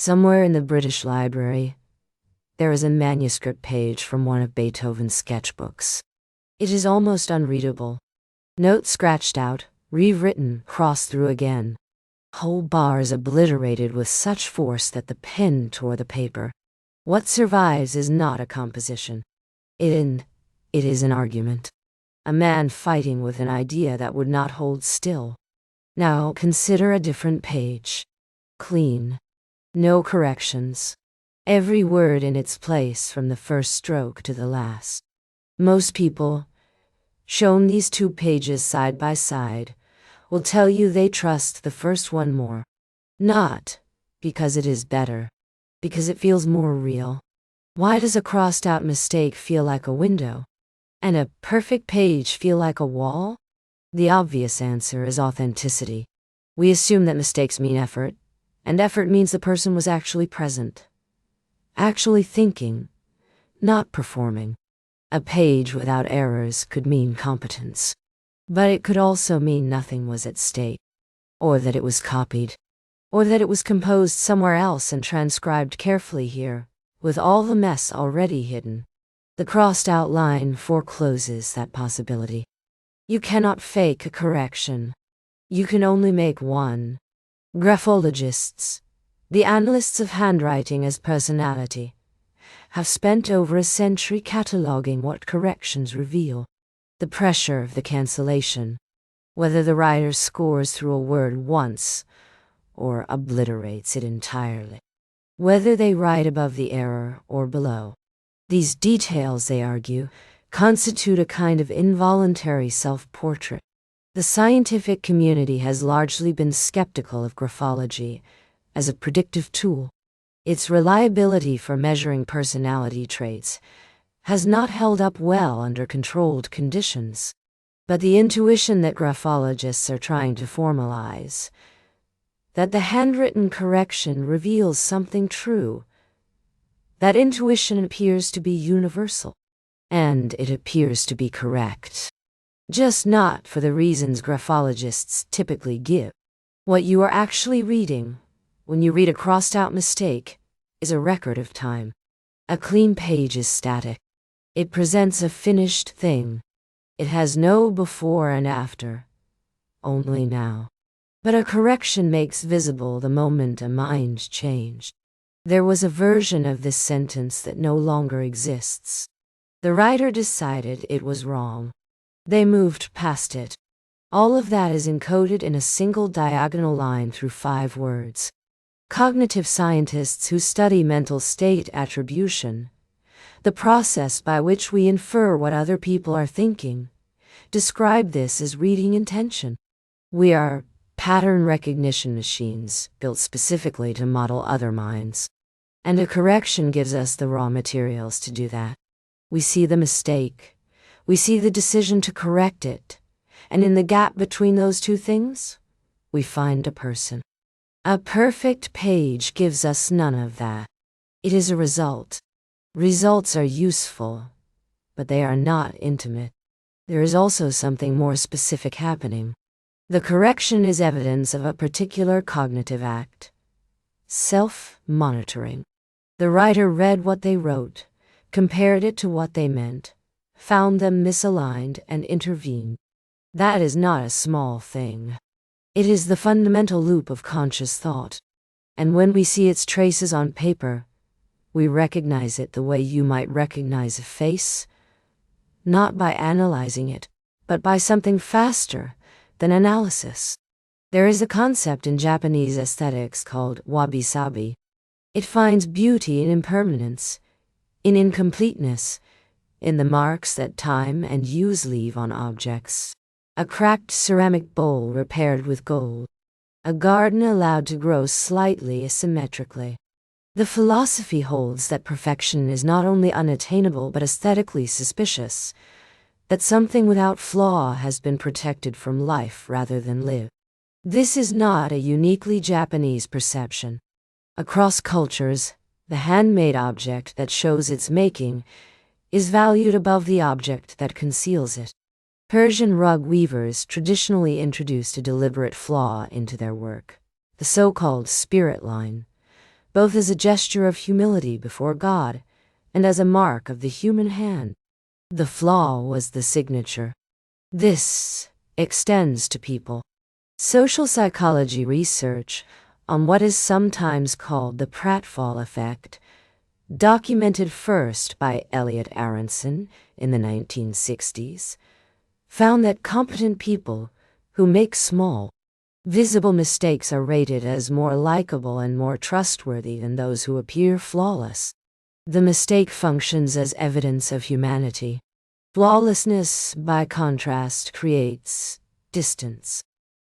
Somewhere in the British Library, there is a manuscript page from one of Beethoven's sketchbooks. It is almost unreadable. Notes scratched out, rewritten, crossed through again. Whole bars obliterated with such force that the pen tore the paper. What survives is not a composition. It is an argument. A man fighting with an idea that would not hold still. Now consider a different page. Clean. No corrections. Every word in its place from the first stroke to the last. Most people, shown these two pages side by side, will tell you they trust the first one more. Not because it is better, because it feels more real. Why does a crossed-out mistake feel like a window, and a perfect page feel like a wall? The obvious answer is authenticity. We assume that mistakes mean effort, and effort means the person was actually present, actually thinking, not performing. A page without errors could mean competence, but it could also mean nothing was at stake, or that it was copied, or that it was composed somewhere else and transcribed carefully here, with all the mess already hidden. The crossed-out line forecloses that possibility. You cannot fake a correction. You can only make one. Graphologists, the analysts of handwriting as personality, have spent over a century cataloging what corrections reveal. The pressure of the cancellation, whether the writer scores through a word once or obliterates it entirely, whether they write above the error or below. These details, they argue, constitute a kind of involuntary self-portrait. The scientific community has largely been skeptical of graphology as a predictive tool. Its reliability for measuring personality traits has not held up well under controlled conditions. But the intuition that graphologists are trying to formalize, that the handwritten correction reveals something true, that intuition appears to be universal, and it appears to be correct. Just not for the reasons graphologists typically give. What you are actually reading, when you read a crossed-out mistake, is a record of time. A clean page is static. It presents a finished thing. It has no before and after, only now. But a correction makes visible the moment a mind changed. There was a version of this sentence that no longer exists. The writer decided it was wrong. They moved past it. All of that is encoded in a single diagonal line through 5 words. Cognitive scientists who study mental state attribution, the process by which we infer what other people are thinking, describe this as reading intention. We are pattern recognition machines built specifically to model other minds. And a correction gives us the raw materials to do that. We see the mistake. We see the decision to correct it. And in the gap between those two things, we find a person. A perfect page gives us none of that. It is a result. Results are useful, but they are not intimate. There is also something more specific happening. The correction is evidence of a particular cognitive act. Self-monitoring. The writer read what they wrote, compared it to what they meant, found them misaligned, and intervened. That is not a small thing. It is the fundamental loop of conscious thought. And when we see its traces on paper, we recognize it the way you might recognize a face, not by analyzing it, but by something faster than analysis. There is a concept in Japanese aesthetics called wabi-sabi. It finds beauty in impermanence, in incompleteness, in the marks that time and use leave on objects. A cracked ceramic bowl repaired with gold. A garden allowed to grow slightly asymmetrically. The philosophy holds that perfection is not only unattainable but aesthetically suspicious, that something without flaw has been protected from life rather than lived. This is not a uniquely Japanese perception. Across cultures, the handmade object that shows its making is valued above the object that conceals it. Persian rug weavers traditionally introduced a deliberate flaw into their work, the so-called spirit line, both as a gesture of humility before God and as a mark of the human hand. The flaw was the signature. This extends to people. Social psychology research on what is sometimes called the pratfall effect, documented first by Elliot Aronson in the 1960s, found that competent people who make small, visible mistakes are rated as more likable and more trustworthy than those who appear flawless. The mistake functions as evidence of humanity. Flawlessness, by contrast, creates distance.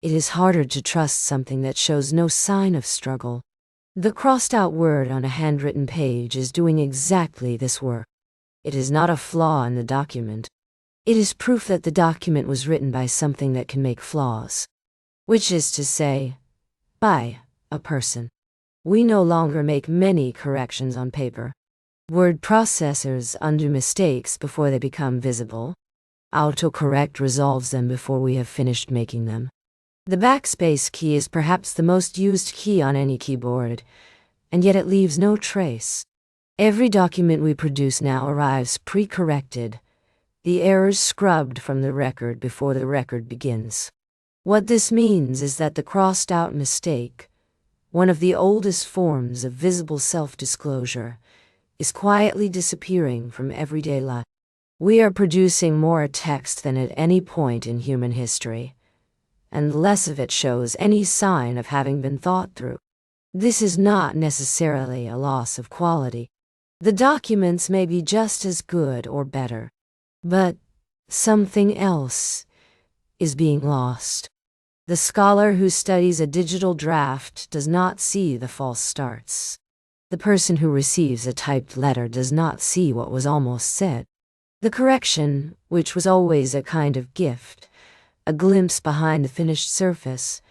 It is harder to trust something that shows no sign of struggle. The crossed-out word on a handwritten page is doing exactly this work. It is not a flaw in the document. It is proof that the document was written by something that can make flaws. Which is to say, by a person. We no longer make many corrections on paper. Word processors undo mistakes before they become visible. Autocorrect resolves them before we have finished making them. The backspace key is perhaps the most used key on any keyboard, and yet it leaves no trace. Every document we produce now arrives pre-corrected, the errors scrubbed from the record before the record begins. What this means is that the crossed-out mistake, one of the oldest forms of visible self-disclosure, is quietly disappearing from everyday life. We are producing more text than at any point in human history, and less of it shows any sign of having been thought through. This is not necessarily a loss of quality. The documents may be just as good or better, but something else is being lost. The scholar who studies a digital draft does not see the false starts. The person who receives a typed letter does not see what was almost said. The correction, which was always a kind of gift, a glimpse behind the finished surface,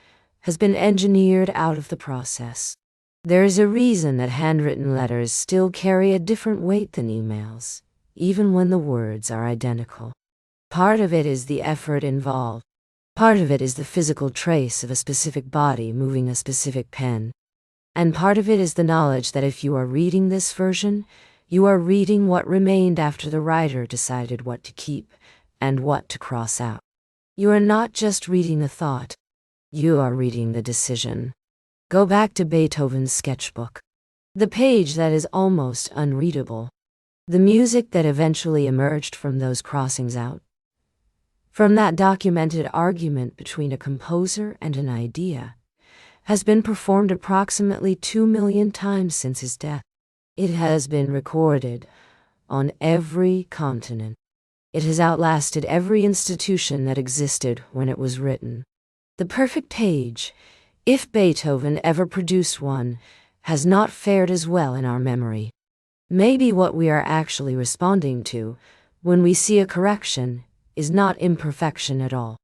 has been engineered out of the process. There is a reason that handwritten letters still carry a different weight than emails, even when the words are identical. Part of it is the effort involved. Part of it is the physical trace of a specific body moving a specific pen. And part of it is the knowledge that if you are reading this version, you are reading what remained after the writer decided what to keep and what to cross out. You are not just reading the thought, you are reading the decision. Go back to Beethoven's sketchbook. The page that is almost unreadable. The music that eventually emerged from those crossings out. From that documented argument between a composer and an idea, has been performed approximately 2 million times since his death. It has been recorded on every continent. It has outlasted every institution that existed when it was written. The perfect page, if Beethoven ever produced one, has not fared as well in our memory. Maybe what we are actually responding to, when we see a correction, is not imperfection at all.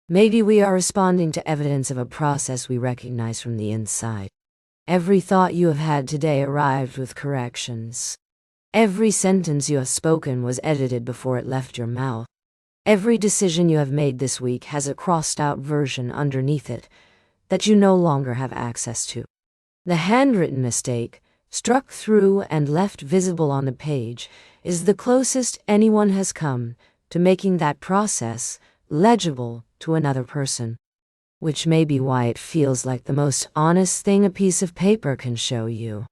Maybe we are responding to evidence of a process we recognize from the inside. Every thought you have had today arrived with corrections. Every sentence you have spoken was edited before it left your mouth. Every decision you have made this week has a crossed-out version underneath it that you no longer have access to. The handwritten mistake, struck through and left visible on the page, is the closest anyone has come to making that process legible to another person. Which may be why it feels like the most honest thing a piece of paper can show you.